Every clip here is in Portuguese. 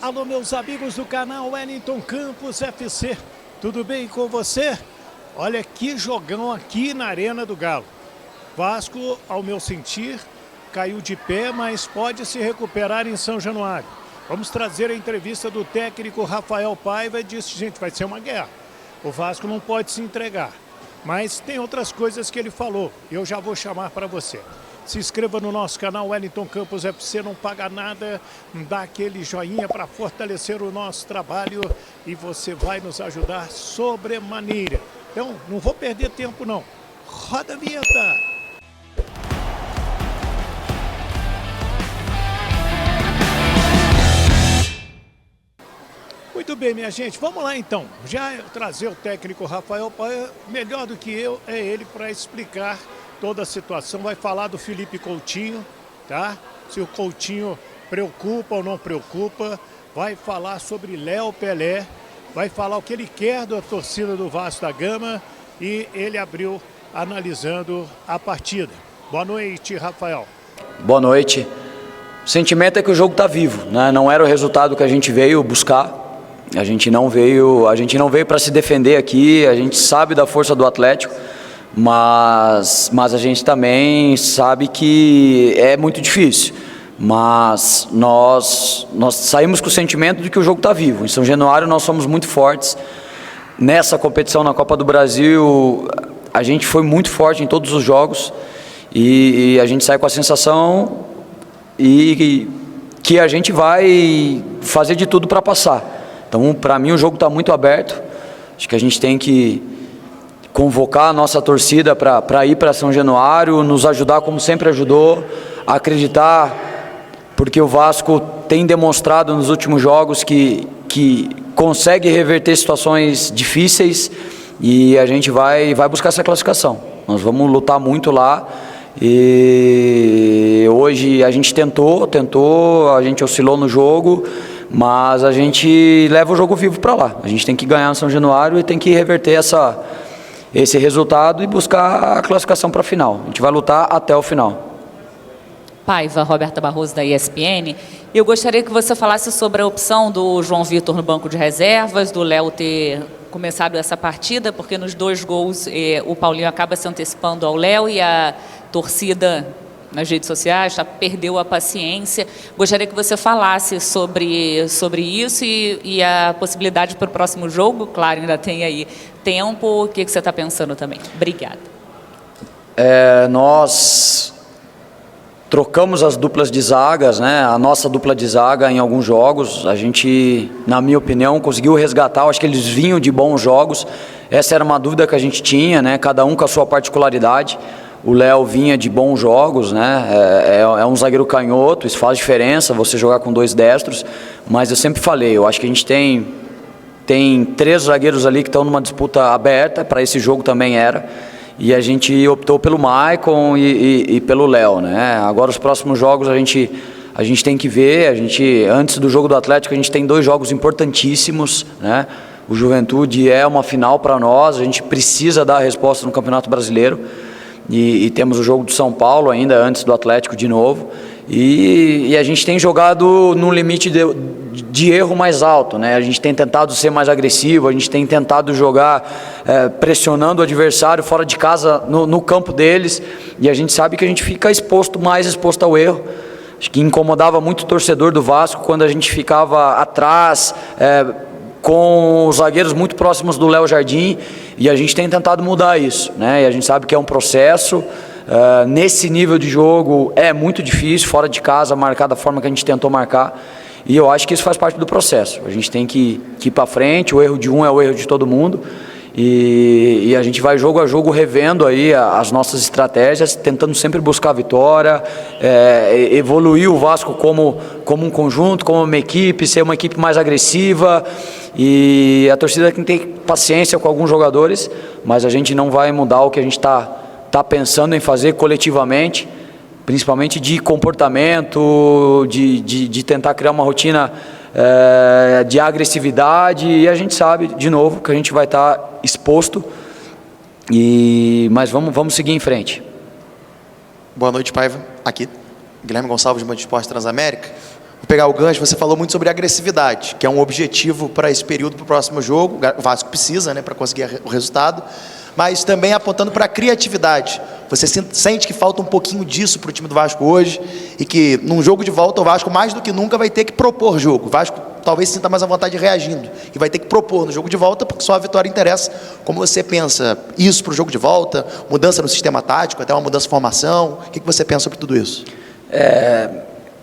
Alô, meus amigos do canal Wellington Campos FC, tudo bem com você? Olha que jogão aqui na Arena do Galo. Vasco, ao meu sentir, caiu de pé, mas pode se recuperar em São Januário. Vamos trazer a entrevista do técnico Rafael Paiva e disse, gente, vai ser uma guerra. O Vasco não pode se entregar, mas tem outras coisas que ele falou, eu já vou chamar para você. Se inscreva no nosso canal Wellington Campos FC, não paga nada, dá aquele joinha para fortalecer o nosso trabalho e você vai nos ajudar sobremaneira. Então, não vou perder tempo não. Roda a vinheta! Muito bem, minha gente, vamos lá então. Já trazer o técnico Rafael Paiva, melhor do que eu, é ele para explicar toda a situação. Vai falar do Felipe Coutinho, tá? Se o Coutinho preocupa ou não preocupa. Vai falar sobre Léo Pelé. Vai falar o que ele quer da torcida do Vasco da Gama. E ele abriu analisando a partida. Boa noite, Rafael. Boa noite. O sentimento é que o jogo está vivo, né? Não era o resultado que a gente veio buscar. A gente não veio para se defender aqui. A gente sabe da força do Atlético. Mas a gente também sabe que é muito difícil, mas nós saímos com o sentimento de que o jogo está vivo. Em São Januário nós somos muito fortes, nessa competição na Copa do Brasil a gente foi muito forte em todos os jogos e a gente sai com a sensação que a gente vai fazer de tudo para passar. Então para mim o jogo está muito aberto, acho que a gente tem que convocar a nossa torcida para ir para São Januário, nos ajudar como sempre ajudou, acreditar, porque o Vasco tem demonstrado nos últimos jogos que consegue reverter situações difíceis e a gente vai buscar essa classificação. Nós vamos lutar muito lá e hoje a gente tentou, a gente oscilou no jogo, mas a gente leva o jogo vivo para lá. A gente tem que ganhar no São Januário e tem que reverter esse resultado e buscar a classificação para a final. A gente vai lutar até o final. Paiva, Roberta Barroso da ESPN. Eu gostaria que você falasse sobre a opção do João Vitor no banco de reservas, do Léo ter começado essa partida, porque nos 2 gols o Paulinho acaba se antecipando ao Léo e a torcida nas redes sociais perdeu a paciência. Gostaria que você falasse sobre isso e a possibilidade para o próximo jogo. Claro, ainda tem aí tempo. O que você está pensando também? Obrigada. Nós trocamos as duplas de zagas, né? A nossa dupla de zaga em alguns jogos. A gente, na minha opinião, conseguiu resgatar. Acho que eles vinham de bons jogos. Essa era uma dúvida que a gente tinha, né? Cada um com a sua particularidade. O Léo vinha de bons jogos, né? É um zagueiro canhoto, isso faz diferença, você jogar com 2 destros. Mas eu sempre falei, eu acho que a gente tem 3 zagueiros ali que estão numa disputa aberta, para esse jogo também era. E a gente optou pelo Maicon e pelo Léo, né? Agora os próximos jogos a gente tem que ver, antes do jogo do Atlético a gente tem 2 jogos importantíssimos, né? O Juventude é uma final para nós, a gente precisa dar a resposta no Campeonato Brasileiro. E temos o jogo do São Paulo ainda antes do Atlético de novo e a gente tem jogado num limite de erro mais alto, né? A gente tem tentado ser mais agressivo, a gente tem tentado jogar pressionando o adversário fora de casa no campo deles e a gente sabe que a gente fica mais exposto ao erro. Acho que incomodava muito o torcedor do Vasco quando a gente ficava atrás com os zagueiros muito próximos do Léo Jardim e a gente tem tentado mudar isso, né? E a gente sabe que é um processo, nesse nível de jogo é muito difícil, fora de casa, marcar da forma que a gente tentou marcar e eu acho que isso faz parte do processo. A gente tem que ir para frente, o erro de um é o erro de todo mundo e a gente vai jogo a jogo revendo aí as nossas estratégias, tentando sempre buscar a vitória, evoluir o Vasco como um conjunto, como uma equipe, ser uma equipe mais agressiva e a torcida tem que ter paciência com alguns jogadores, mas a gente não vai mudar o que a gente tá pensando em fazer coletivamente, principalmente de comportamento, de tentar criar uma rotina de agressividade e a gente sabe, de novo, que a gente vai estar exposto, mas vamos seguir em frente. Boa noite, Paiva. Aqui, Guilherme Gonçalves, de Band Esporte Transamérica. vou pegar o gancho, você falou muito sobre agressividade, que é um objetivo para esse período, para o próximo jogo. O Vasco precisa, né, para conseguir o resultado, mas também apontando para a criatividade. Você sente que falta um pouquinho disso para o time do Vasco hoje, e que num jogo de volta o Vasco mais do que nunca vai ter que propor jogo. O Vasco talvez sinta mais a vontade reagindo, e vai ter que propor no jogo de volta, porque só a vitória interessa. Como você pensa isso para o jogo de volta? Mudança no sistema tático, até uma mudança de formação? O que você pensa sobre tudo isso?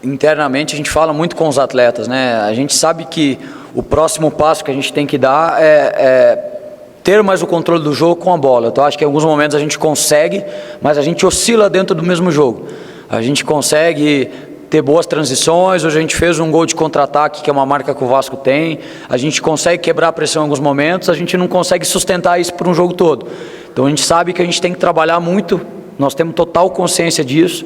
Internamente a gente fala muito com os atletas, né? A gente sabe que o próximo passo que a gente tem que dar é ter mais o controle do jogo com a bola. Então acho que em alguns momentos a gente consegue, mas a gente oscila dentro do mesmo jogo. A gente consegue ter boas transições. Hoje a gente fez um gol de contra-ataque, que é uma marca que o Vasco tem. A gente consegue quebrar a pressão em alguns momentos, a gente não consegue sustentar isso por um jogo todo. Então a gente sabe que a gente tem que trabalhar muito, nós temos total consciência disso,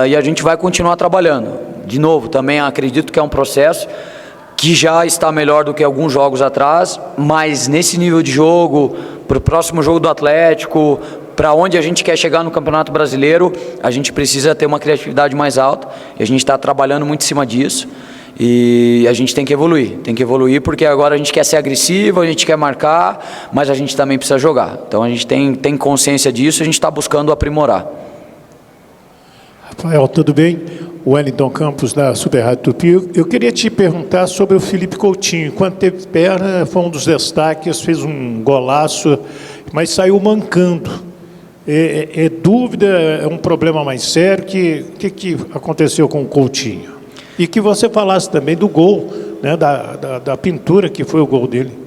e a gente vai continuar trabalhando. De novo, também acredito que é um processo que já está melhor do que alguns jogos atrás, mas nesse nível de jogo, para o próximo jogo do Atlético, para onde a gente quer chegar no Campeonato Brasileiro, a gente precisa ter uma criatividade mais alta, e a gente está trabalhando muito em cima disso, e a gente tem que evoluir porque agora a gente quer ser agressivo, a gente quer marcar, mas a gente também precisa jogar. Então a gente tem consciência disso, a gente está buscando aprimorar. Rafael, tudo bem? Wellington Campos, da Super Rádio Tupi. Eu queria te perguntar sobre o Felipe Coutinho. Quando teve perna, foi um dos destaques, fez um golaço, mas saiu mancando. É dúvida, é um problema mais sério? O que aconteceu com o Coutinho? E que você falasse também do gol, né, da pintura que foi o gol dele.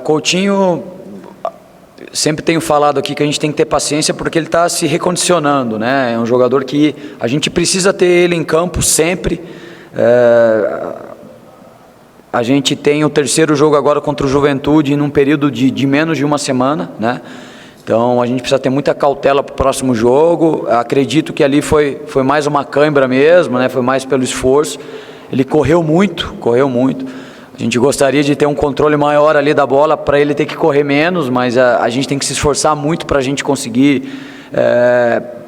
Coutinho, sempre tenho falado aqui que a gente tem que ter paciência porque ele está se recondicionando, né? É um jogador que a gente precisa ter ele em campo sempre. A gente tem o terceiro jogo agora contra o Juventude num período de menos de uma semana, né? Então a gente precisa ter muita cautela para o próximo jogo. Acredito que ali foi mais uma cãibra mesmo, né? Foi mais pelo esforço. Ele correu muito. A gente gostaria de ter um controle maior ali da bola para ele ter que correr menos, mas a gente tem que se esforçar muito para a gente conseguir,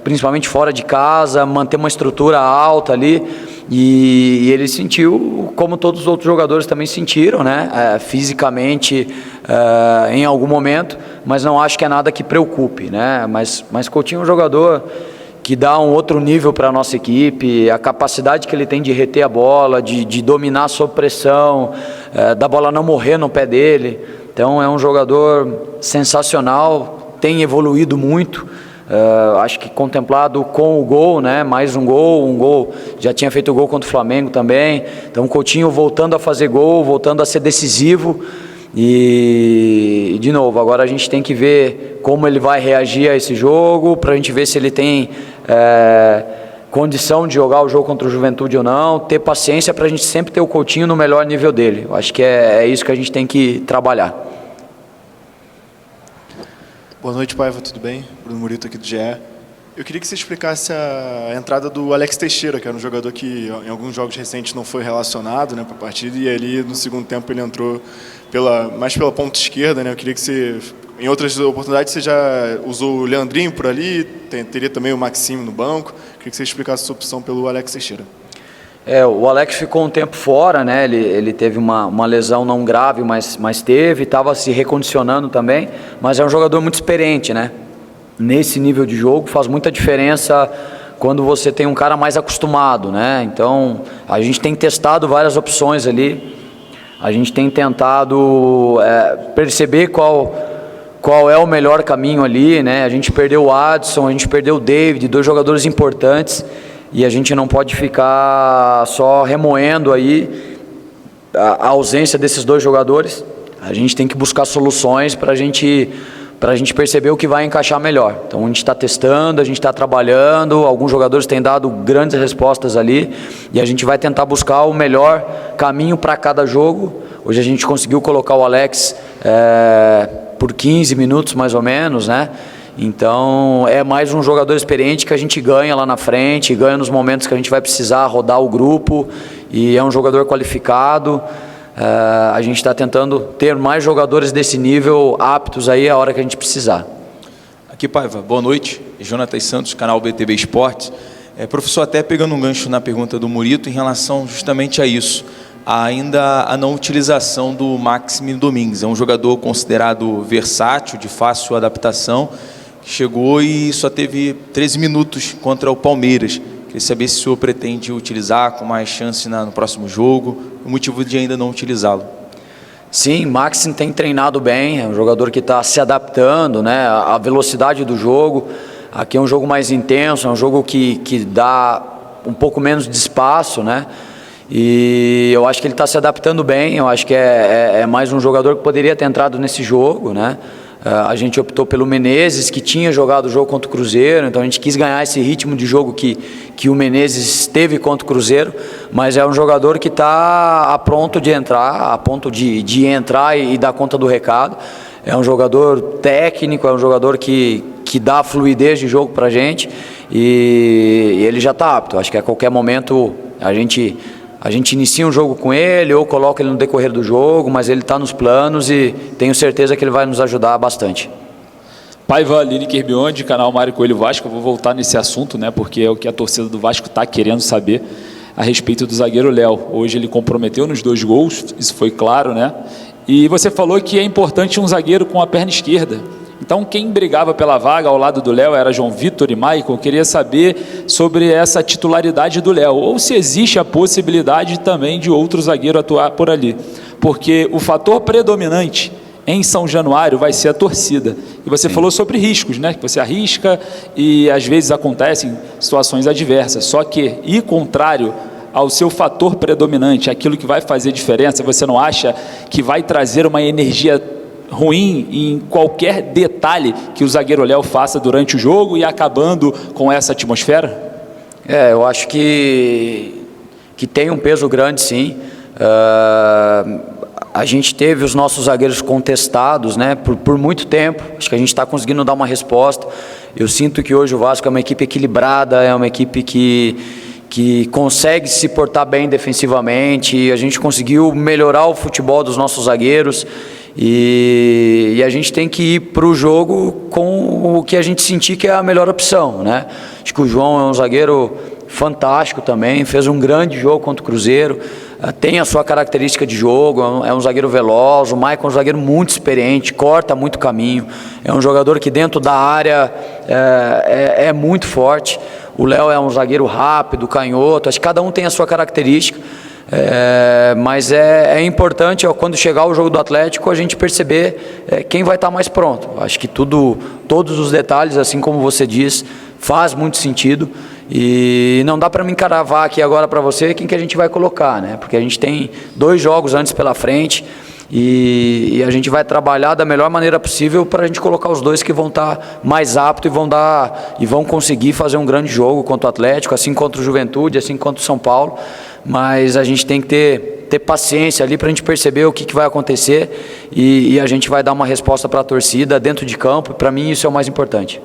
principalmente fora de casa, manter uma estrutura alta ali. E ele sentiu, como todos os outros jogadores também sentiram, né? Fisicamente, em algum momento, mas não acho que é nada que preocupe, né? Mas Coutinho é um jogador que dá um outro nível para a nossa equipe, a capacidade que ele tem de reter a bola, de dominar sob pressão, da bola não morrer no pé dele. Então é um jogador sensacional, tem evoluído muito, acho que contemplado com o gol, né? Mais um gol, já tinha feito gol contra o Flamengo também. Então o Coutinho voltando a fazer gol, voltando a ser decisivo. E de novo, agora a gente tem que ver como ele vai reagir a esse jogo, para a gente ver se ele tem condição de jogar o jogo contra o Juventude ou não, ter paciência para a gente sempre ter o Coutinho no melhor nível dele. Eu acho que é isso que a gente tem que trabalhar. Boa noite, Paiva, tudo bem? Bruno Murito aqui do GE. Eu queria que você explicasse a entrada do Alex Teixeira, que era um jogador que em alguns jogos recentes não foi relacionado, né, para a partida, e ali no segundo tempo ele entrou mais pela ponta esquerda, né? Eu queria que você, em outras oportunidades, você já usou o Leandrinho por ali, teria também o Maxime no banco. Eu queria que você explicasse a sua opção pelo Alex Teixeira. O Alex ficou um tempo fora, né? Ele teve uma lesão não grave, mas teve, estava se recondicionando também, mas é um jogador muito experiente, né? Nesse nível de jogo faz muita diferença quando você tem um cara mais acostumado, né? Então a gente tem testado várias opções ali, a gente tem tentado perceber qual é o melhor caminho ali, né? A gente perdeu o Adson, a gente perdeu o David, dois jogadores importantes, e a gente não pode ficar só remoendo aí a ausência desses dois jogadores. A gente tem que buscar soluções para a gente perceber o que vai encaixar melhor. Então a gente está testando, a gente está trabalhando, alguns jogadores têm dado grandes respostas ali, e a gente vai tentar buscar o melhor caminho para cada jogo. Hoje a gente conseguiu colocar o Alex por 15 minutos mais ou menos, né? Então é mais um jogador experiente que a gente ganha lá na frente, ganha nos momentos que a gente vai precisar rodar o grupo, e é um jogador qualificado. A gente está tentando ter mais jogadores desse nível aptos aí a hora que a gente precisar. Aqui, Paiva, boa noite. Jonathan Santos, canal BTB Esportes. Professor, até pegando um gancho na pergunta do Murito em relação justamente a isso, ainda a não utilização do Máximo Domingues. É um jogador considerado versátil, de fácil adaptação, que chegou e só teve 13 minutos contra o Palmeiras. Queria saber se o senhor pretende utilizar com mais chance no próximo jogo, o motivo de ainda não utilizá-lo. Sim, Maxim tem treinado bem, é um jogador que está se adaptando, né, à velocidade do jogo. Aqui é um jogo mais intenso, é um jogo que dá um pouco menos de espaço, né? E eu acho que ele está se adaptando bem. Eu acho que é mais um jogador que poderia ter entrado nesse jogo, né? A gente optou pelo Menezes, que tinha jogado o jogo contra o Cruzeiro, então a gente quis ganhar esse ritmo de jogo que o Menezes teve contra o Cruzeiro, mas é um jogador que está a ponto de entrar, a ponto de entrar e dar conta do recado. É um jogador técnico, é um jogador que dá fluidez de jogo para a gente e ele já está apto. Acho que a qualquer momento a gente inicia um jogo com ele ou coloca ele no decorrer do jogo, mas ele está nos planos e tenho certeza que ele vai nos ajudar bastante. Paiva, Lineker Beyond, canal Mário Coelho Vasco. Eu vou voltar nesse assunto, né, porque é o que a torcida do Vasco está querendo saber a respeito do zagueiro Léo. Hoje ele comprometeu nos 2 gols, isso foi claro, né? E você falou que é importante um zagueiro com a perna esquerda. Então, quem brigava pela vaga ao lado do Léo era João Vitor e Maicon. Eu queria saber sobre essa titularidade do Léo, ou se existe a possibilidade também de outro zagueiro atuar por ali. Porque o fator predominante em São Januário vai ser a torcida. E você falou sobre riscos, né? Que você arrisca e às vezes acontecem situações adversas. Só que, e contrário ao seu fator predominante, aquilo que vai fazer diferença, você não acha que vai trazer uma energia ruim em qualquer detalhe que o zagueiro Léo faça durante o jogo e acabando com essa atmosfera? Eu acho que tem um peso grande, sim. A gente teve os nossos zagueiros contestados, né, por muito tempo. Acho que a gente está conseguindo dar uma resposta. Eu sinto que hoje o Vasco é uma equipe equilibrada, é uma equipe que consegue se portar bem defensivamente. A gente conseguiu melhorar o futebol dos nossos zagueiros. E a gente tem que ir para o jogo com o que a gente sentir que é a melhor opção, né? Acho que o João é um zagueiro fantástico também, fez um grande jogo contra o Cruzeiro, tem a sua característica de jogo, é um zagueiro veloz. O Maicon é um zagueiro muito experiente, corta muito caminho, é um jogador que dentro da área é muito forte. O Léo é um zagueiro rápido, canhoto, acho que cada um tem a sua característica. Mas é importante, quando chegar o jogo do Atlético, a gente perceber quem vai estar mais pronto. Acho que todos os detalhes, assim como você diz, faz muito sentido e não dá para me encaravar aqui agora para você quem que a gente vai colocar, né? Porque a gente tem 2 jogos antes pela frente e a gente vai trabalhar da melhor maneira possível para a gente colocar os 2 que vão estar mais aptos e vão conseguir fazer um grande jogo contra o Atlético, assim contra o Juventude, assim contra o São Paulo. Mas a gente tem que ter paciência ali para a gente perceber o que vai acontecer e a gente vai dar uma resposta para a torcida dentro de campo. Para mim isso é o mais importante.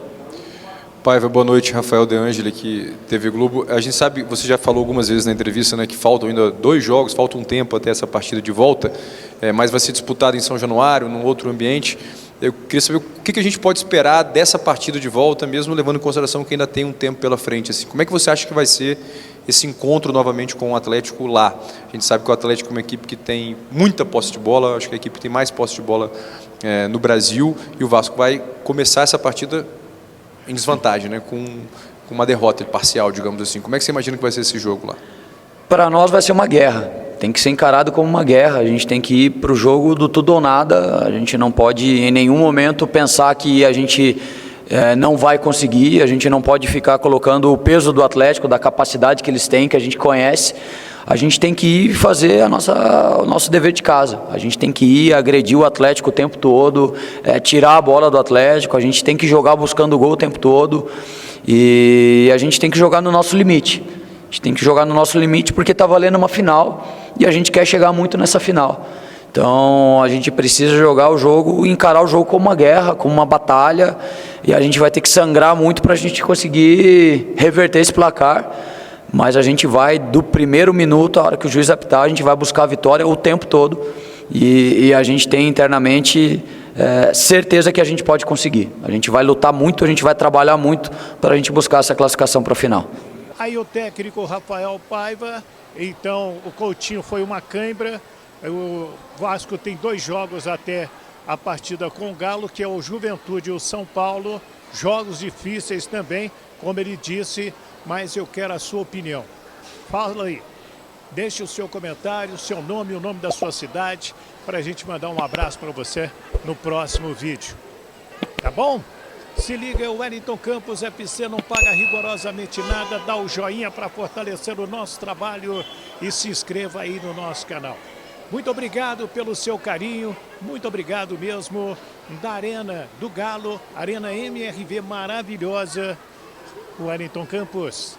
Paiva, boa noite. Rafael De Angeli, aqui, TV Globo. A gente sabe, você já falou algumas vezes na entrevista, né, que faltam ainda 2 jogos, falta um tempo até essa partida de volta, mas vai ser disputado em São Januário, num outro ambiente. Eu queria saber o que a gente pode esperar dessa partida de volta, mesmo levando em consideração que ainda tem um tempo pela frente. Assim. Como é que você acha que vai ser esse encontro novamente com o Atlético lá? A gente sabe que o Atlético é uma equipe que tem muita posse de bola, acho que a equipe tem mais posse de bola no Brasil, e o Vasco vai começar essa partida em desvantagem, né, com uma derrota parcial, digamos assim. Como é que você imagina que vai ser esse jogo lá? Para nós vai ser uma guerra, tem que ser encarado como uma guerra. A gente tem que ir para o jogo do tudo ou nada. A gente não pode em nenhum momento pensar que a gente não vai conseguir. A gente não pode ficar colocando o peso do Atlético, da capacidade que eles têm, que a gente conhece. A gente tem que ir fazer o nosso dever de casa. A gente tem que ir agredir o Atlético o tempo todo, tirar a bola do Atlético. A gente tem que jogar buscando o gol o tempo todo e a gente tem que jogar no nosso limite. A gente tem que jogar no nosso limite porque está valendo uma final e a gente quer chegar muito nessa final. Então a gente precisa jogar o jogo, encarar o jogo como uma guerra, como uma batalha, e a gente vai ter que sangrar muito para a gente conseguir reverter esse placar. Mas a gente vai, do primeiro minuto, a hora que o juiz apitar, a gente vai buscar a vitória o tempo todo. E a gente tem internamente certeza que a gente pode conseguir. A gente vai lutar muito, a gente vai trabalhar muito para a gente buscar essa classificação para a final. Aí o técnico Rafael Paiva, então o Coutinho foi uma cãibra. O Vasco tem 2 jogos até a partida com o Galo, que é o Juventude e o São Paulo. Jogos difíceis também, como ele disse, mas eu quero a sua opinião. Fala aí, deixe o seu comentário, o seu nome e o nome da sua cidade, para a gente mandar um abraço para você no próximo vídeo. Tá bom? Se liga, o Wellington Campos FC não paga rigorosamente nada. Dá o joinha para fortalecer o nosso trabalho e se inscreva aí no nosso canal. Muito obrigado pelo seu carinho, muito obrigado mesmo da Arena do Galo, Arena MRV maravilhosa, Wellington Campos.